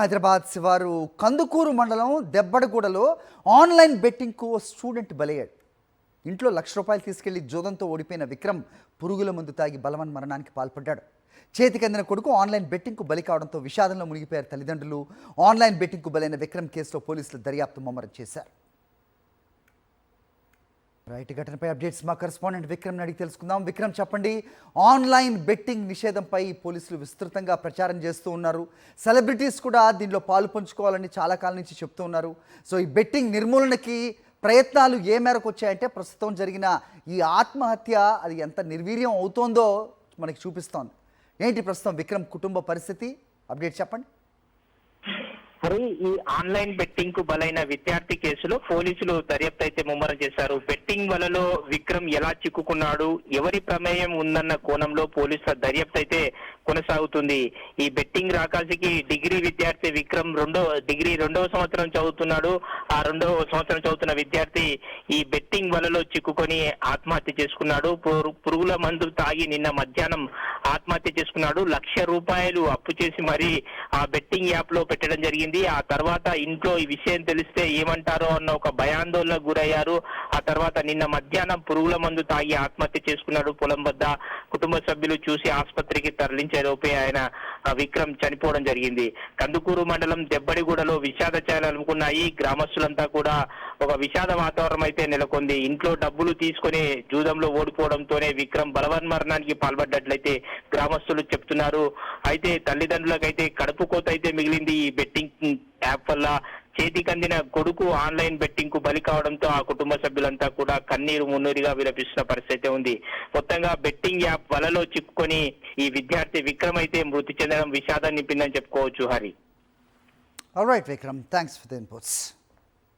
హైదరాబాద్ శివారు కందుకూరు మండలం దెబ్బడగూడలో online బెట్టింగ్కు student బలయ్యాడు. ఇంట్లో ₹1,00,000 తీసుకెళ్లి జోదంతో ఓడిపోయిన విక్రమ్ పురుగుల మందు తాగి బలవన్ మరణానికి పాల్పడ్డాడు. చేతికందిన కొడుకు ఆన్లైన్ బెట్టింగ్కు బలి కావడంతో విషాదంలో మునిగిపోయారు తల్లిదండ్రులు. ఆన్లైన్ బెట్టింగ్కు బలైన విక్రమ్ కేసులో పోలీసులు దర్యాప్తు ముమ్మరం చేశారు. రైట్, ఘటనపై అప్డేట్స్ మా కరెస్పాండెంట్ విక్రమ్ అడిగి తెలుసుకుందాం. విక్రమ్, చెప్పండి, ఆన్లైన్ బెట్టింగ్ నిషేధంపై పోలీసులు విస్తృతంగా ప్రచారం చేస్తూ ఉన్నారు. సెలబ్రిటీస్ కూడా దీనిలో పాలు పంచుకోవాలని చాలా కాలం నుంచి చెప్తూ ఉన్నారు. సో ఈ బెట్టింగ్ నిర్మూలనకి ప్రయత్నాలు ఏ మేరకు వచ్చాయంటే ప్రస్తుతం జరిగిన ఈ ఆత్మహత్య అది ఎంత నిర్వీర్యం అవుతోందో మనకి చూపిస్తోంది. ఏంటి ప్రస్తుతం విక్రమ్ కుటుంబ పరిస్థితి? అప్డేట్ చెప్పండి. మరి ఈ ఆన్లైన్ బెట్టింగ్ కు బలైన విద్యార్థి కేసులో పోలీసులు దర్యాప్తు అయితే ముమ్మరం చేశారు. బెట్టింగ్ వలలో విక్రమ్ ఎలా చిక్కుకున్నాడు, ఎవరి ప్రమేయం ఉందన్న కోణంలో పోలీసుల దర్యాప్తు అయితే కొనసాగుతుంది. ఈ బెట్టింగ్ రాకాసికి డిగ్రీ విద్యార్థి విక్రమ్ రెండవ సంవత్సరం చదువుతున్నాడు. ఆ రెండవ సంవత్సరం చదువుతున్న విద్యార్థి ఈ బెట్టింగ్ వలలో చిక్కుకొని ఆత్మహత్య చేసుకున్నాడు. పురుగుల మందు తాగి నిన్న మధ్యాహ్నం ఆత్మహత్య చేసుకున్నాడు. ₹1,00,000 అప్పు చేసి మరి ఆ బెట్టింగ్ యాప్ లో పెట్టడం జరిగింది. ఆ తర్వాత ఇంట్లో ఈ విషయం తెలిస్తే ఏమంటారో అన్న ఒక భయాందోళనకు గురయ్యారు. ఆ తర్వాత నిన్న మధ్యాహ్నం పురుగుల మందు తాగి ఆత్మహత్య చేసుకున్నాడు. పొలం వద్ద కుటుంబ సభ్యులు చూసి ఆసుపత్రికి తరలించేలోపే ఆయన విక్రమ్ చనిపోవడం జరిగింది. కందుకూరు మండలం దెబ్బడిగూడలో విషాద ఛాయలు అలుముకున్నాయి. గ్రామస్తులంతా కూడా ఒక విషాద వాతావరణం అయితే నెలకొంది. ఇంట్లో డబ్బులు తీసుకుని జూదంలో ఓడిపోవడంతోనే విక్రమ్ బలవన్ మరణానికి పాల్పడ్డట్లయితే గ్రామస్తులు చెప్తున్నారు. అయితే తల్లిదండ్రులకైతే కడుపు కోత అయితే మిగిలింది. ఈ బెట్టింగ్ యాప్ వల్ల చేతికందిన కొడుకు ఆన్లైన్ బెట్టింగ్ కు బలి కావడంతో ఆ కుటుంబ సభ్యులంతా కూడా కన్నీరు మున్నీరుగా విలపిస్తున్న పరిస్థితి ఉంది. మొత్తంగా బెట్టింగ్ యాప్ వలలో చిక్కుకొని ఈ విద్యార్థి విక్రమ్ అయితే మృతి చెందడం విషాదం నింపిందని చెప్పుకోవచ్చు. Hari. Alright Vikram, thanks for the inputs.